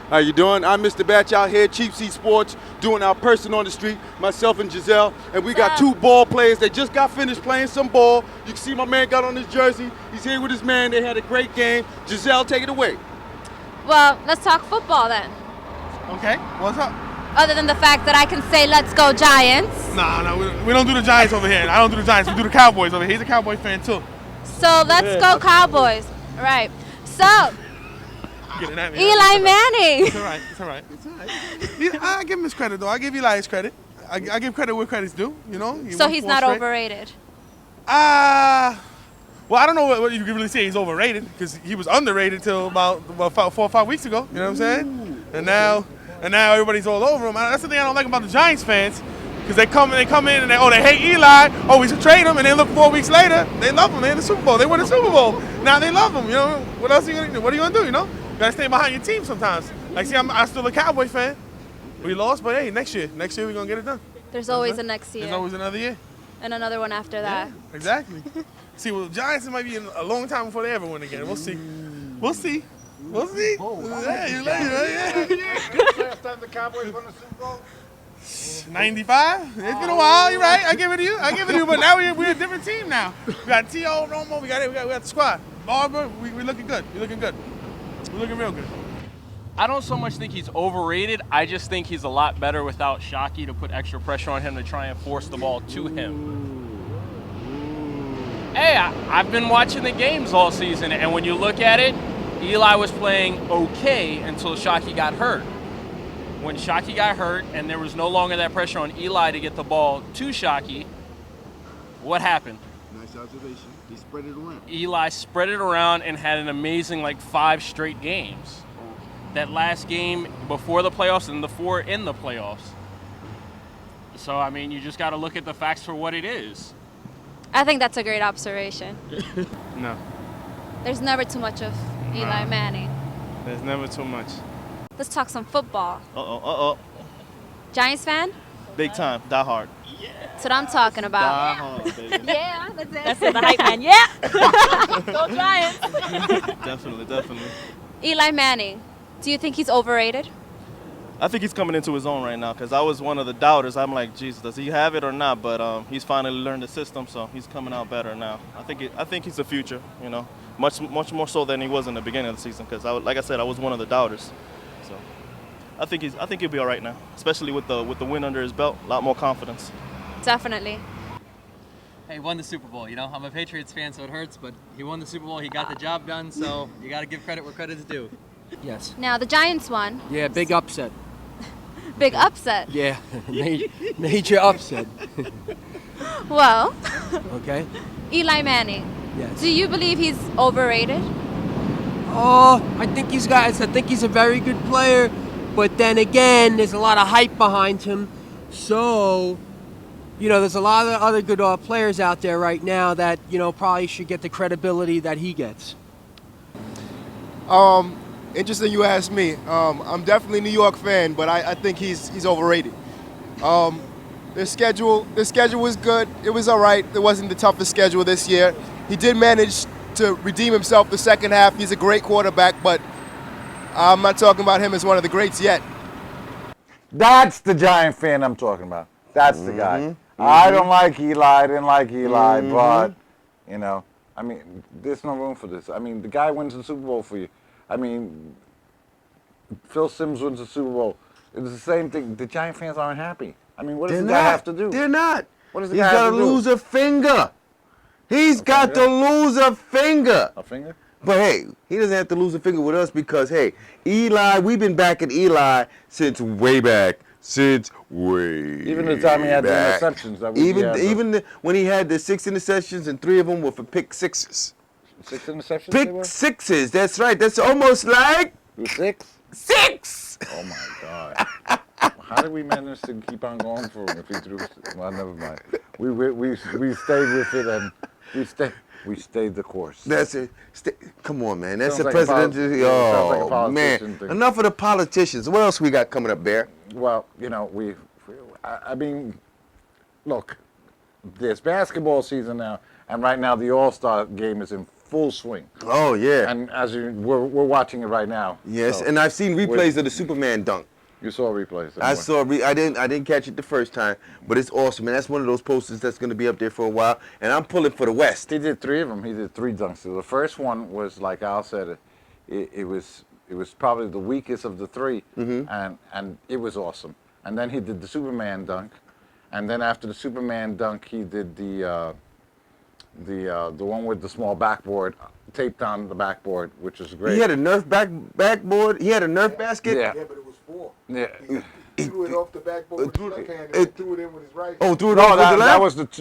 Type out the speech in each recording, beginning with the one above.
How you doing? I'm Mr. Batch out here, Cheap Seat Sports, doing our person on the street, myself and Giselle. And we got two ball players. They just got finished playing some ball. You can see my man got on his jersey. He's here with his man. They had a great game. Giselle, take it away. Well, let's talk football then. Okay, what's up? Other than the fact that I can say, let's go Giants. No, we don't do the Giants over here. I don't do the Giants. We do the Cowboys over here. He's a Cowboy fan, too. So let's go Cowboys. All right. So, Eli Manning. It's all right. It's all right. I give him his credit, though. I give Eli his credit. I give credit where credit's due, you know. So he's not overrated? Well, I don't know what you can really say he's overrated, because he was underrated till about 4 or 5 weeks ago, you know what I'm saying? And now everybody's all over him. That's the thing I don't like about the Giants fans, because they come in and they hate Eli. Oh, we should trade him, and then look 4 weeks later, they love him. They're in the Super Bowl. They win the Super Bowl. Now they love him. You know what else are you gonna do? What are you gonna do? You know, you gotta stay behind your team sometimes. Like, see, I'm still a Cowboy fan. We lost, but hey, next year we're gonna get it done. There's always a next year. There's always another year. And another one after that. Yeah, exactly. See, well, the Giants, it might be a long time before they ever win again. We'll see. We'll see. We'll see. Yeah, you're right. Yeah. Last time the Cowboys won the Super Bowl? 95? It's been a while. You're right. I give it to you. But now we're a different team now. We got T.O., Romo. We got the squad. Barber, we looking good. We're looking good. We're looking real good. I don't so much think he's overrated. I just think he's a lot better without Shockey to put extra pressure on him to try and force the ball to him. Hey, I've been watching the games all season, and when you look at it, Eli was playing okay until Shockey got hurt. When Shockey got hurt and there was no longer that pressure on Eli to get the ball to Shockey, what happened? Nice observation. He spread it around. Eli spread it around and had an amazing 5 straight games. That last game before the playoffs and the 4 in the playoffs. So, I mean, you just got to look at the facts for what it is. I think that's a great observation. No. There's never too much of Eli Manning. There's never too much. Let's talk some football. Giants fan? Big time, die hard. That's what I'm talking about. Die hard, baby. Yeah, that's it. That's the hype man. Yeah. Go Giants. Definitely. Eli Manning, do you think he's overrated? I think he's coming into his own right now, because I was one of the doubters. I'm like, Jesus, does he have it or not? But he's finally learned the system, so he's coming out better now. I think he's the future, you know, much more so than he was in the beginning of the season, because like I said, I was one of the doubters. So I think he'll be all right now, especially with the win under his belt. A lot more confidence. Definitely. Hey, won the Super Bowl. You know, I'm a Patriots fan, so it hurts, but he won the Super Bowl. He got the job done, so you got to give credit where credit's due. Yes. Now, the Giants won. Yeah, big upset. Big upset. Yeah, major upset. Well, Okay. Eli Manning, Yes. do you believe he's overrated? Oh, I think he's a very good player, but then again, there's a lot of hype behind him. So, you know, there's a lot of other good players out there right now that, you know, probably should get the credibility that he gets. Interesting you asked me. I'm definitely a New York fan, but I think he's overrated. Their schedule was good. It was all right. It wasn't the toughest schedule this year. He did manage to redeem himself the second half. He's a great quarterback, but I'm not talking about him as one of the greats yet. That's the Giant fan I'm talking about. That's the guy. I don't like Eli. I didn't like Eli, but, you know, I mean, there's no room for this. I mean, the guy wins the Super Bowl for you. I mean, Phil Simms wins the Super Bowl. It's the same thing. The Giant fans aren't happy. I mean, what does the guy have to do? They're not. What does the He's guy got have to to do? lose a finger. He's got to lose a finger. A finger? But hey, he doesn't have to lose a finger with us because, hey, Eli, we've been backing Eli since way back. Even the time he had the interceptions. When he had the 6 interceptions and 3 of them were for pick sixes. 6 interceptions they were? Pick sixes, that's right. That's almost like... 6? 6! Oh, my God. How did we manage to keep on going for him if he threw... Well, never mind. We stayed with it and we stayed the course. That's it. Come on, man. That's Sounds the like president. sounds like a Oh, politician man. thing. Enough of the politicians. What else we got coming up, Bear? Well, you know, I mean, look, there's basketball season now, and right now the All-Star game is in full swing. Oh yeah. And as we're watching it right now. Yes, so and I've seen replays of the Superman dunk. You saw replays. I didn't catch it the first time, but it's awesome, and that's one of those posters that's going to be up there for a while. And I'm pulling for the West. He did 3 of them. He did 3 dunks. So the first one was, like Al said, it was probably the weakest of the 3, and it was awesome. And then he did the Superman dunk, and then after the Superman dunk, he did the one with the small backboard taped on the backboard, which was great. He had a Nerf backboard. He had a Nerf basket. Yeah. Yeah, but it was 4. Yeah. He threw it off the backboard with his left hand and threw it in with his right. Oh, threw it No, over the that left?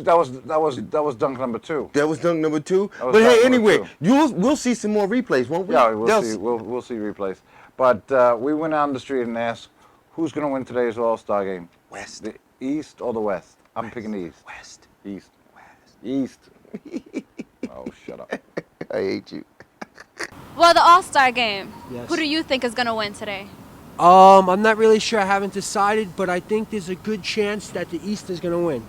that was dunk number 2. That was dunk number 2. That was But hey, dunk number anyway, 2. we'll see some more replays, won't we? Yeah, we'll see replays. But we went out on the street and asked, who's going to win today's All-Star game? West. The East or the West? I'm picking the East. West. East. East. Oh, shut up. I hate you. Well, the All-Star game. Yes. Who do you think is going to win today? I'm not really sure. I haven't decided, but I think there's a good chance that the East is going to win.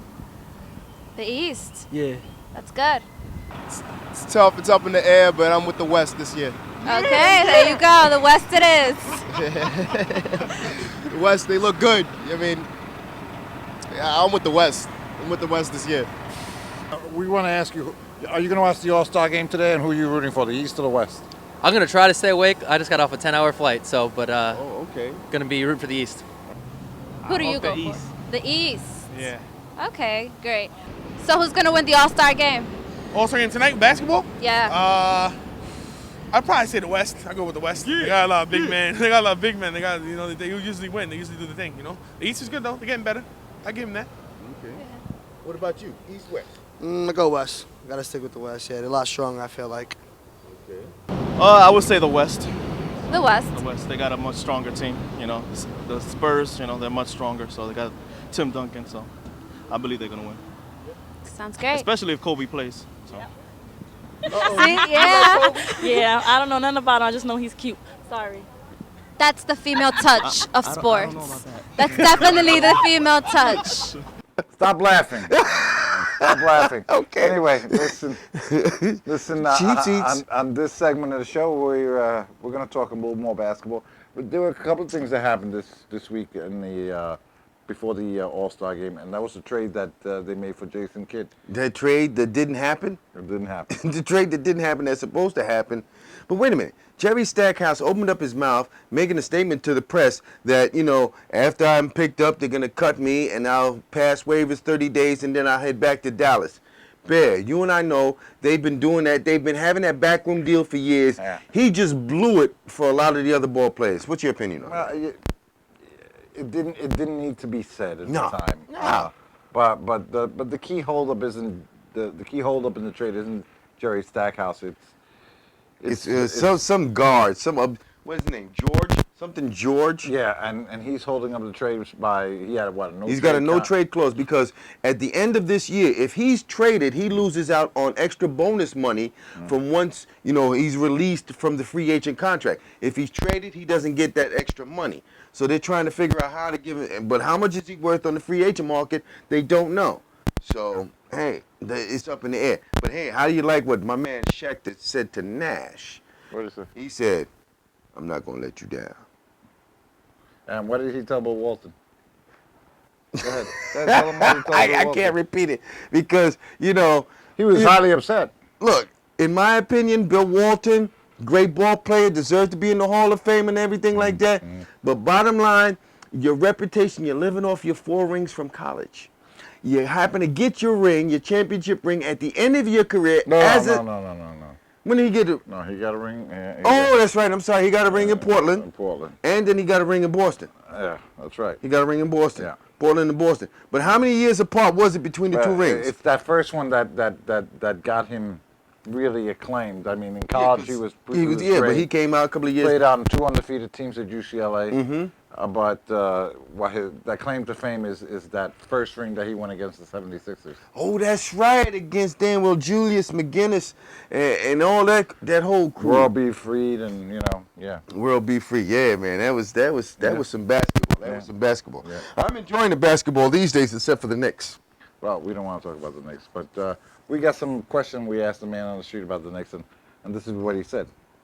The East. Yeah. That's good. It's tough. It's up in the air, but I'm with the West this year. Okay, there you go. The West it is. The West, they look good. I mean, I'm with the West. I'm with the West this year. We want to ask you, are you going to watch the All-Star game today, and who are you rooting for, the East or the West? I'm gonna try to stay awake. I just got off a 10-hour flight, so Oh, okay. gonna be rooting for the East. Who do you hope go the for? East. The East. Yeah. Okay, great. So who's going to win the All-Star game? All-Star game tonight, basketball? Yeah. I'd probably say the West. I go with the West. They got a lot of big men. They got a lot of big men. They got, they usually win. They usually do the thing, The East is good though. They're getting better. I give them that. Okay. What about you? East, West? I go West. Gotta stick with the West. Yeah, they're a lot stronger, I feel like. Okay. I would say the West. The West. The West. They got a much stronger team. The Spurs. They're much stronger. So they got Tim Duncan. So I believe they're gonna win. Sounds great. Especially if Kobe plays. So. See? Yeah. Yeah, I don't know nothing about him. I just know he's cute. Sorry. That's the female touch of I sports. don't know about that. That's definitely the female touch. Stop laughing. Stop laughing. Okay. Anyway, listen. Cheat sheets. On this segment of the show, we're going to talk a little more basketball. But there were a couple of things that happened this week in the before the All-Star game, and that was the trade that they made for Jason Kidd. That trade that didn't happen? It didn't happen. The trade that didn't happen that's supposed to happen. But wait a minute. Jerry Stackhouse opened up his mouth, making a statement to the press that, after I'm picked up, they're going to cut me, and I'll pass waivers 30 days, and then I'll head back to Dallas. Bear, you and I know they've been doing that. They've been having that backroom deal for years. Yeah. He just blew it for a lot of the other ball players. What's your opinion on that? It didn't need to be said at No. the time. No. But the key holdup isn't the key holdup in the trade isn't Jerry Stackhouse. It's some guard, what's his name? George? Yeah, and he's holding up the trade by he had what? He's got a no-trade clause because at the end of this year, if he's traded, he loses out on extra bonus money from once, he's released from the free agent contract. If he's traded, he doesn't get that extra money. So they're trying to figure out how to give it. But how much is he worth on the free agent market? They don't know. So, hey, it's up in the air. But, hey, how do you like what my man Schechter said to Nash? What is it? He said, I'm not going to let you down. And what did he tell Bill Walton? Go ahead. Tell him what he told Bill I Walton. can't repeat it because, He was highly upset. Look, in my opinion, Bill Walton, great ball player, deserves to be in the Hall of Fame and everything like that. But bottom line, your reputation, you're living off your 4 rings from college. You happen to get your ring, your championship ring, at the end of your career. No. When did he get it? No, he got a ring. That's right. I'm sorry. He got a ring in Portland. In Portland. And then he got a ring in Boston. Yeah, that's right. He got a ring in Boston. Yeah. Portland and Boston. But how many years apart was it between the 2 rings? It's that first one that got him really acclaimed. I mean, in college he was great. But he came out a couple of years. Played on 2 undefeated teams at UCLA. But that claim to fame is that first ring that he won against the 76ers. Oh, that's right, against Danwell Julius, McGinnis, and all that whole crew. World B. Freed and yeah. World B. Free, yeah, man. That was some basketball. That was some basketball. Yeah. I'm enjoying the basketball these days, except for the Knicks. Well, we don't want to talk about the Knicks, but we got some question we asked the man on the street about the Knicks, and And this is what he said.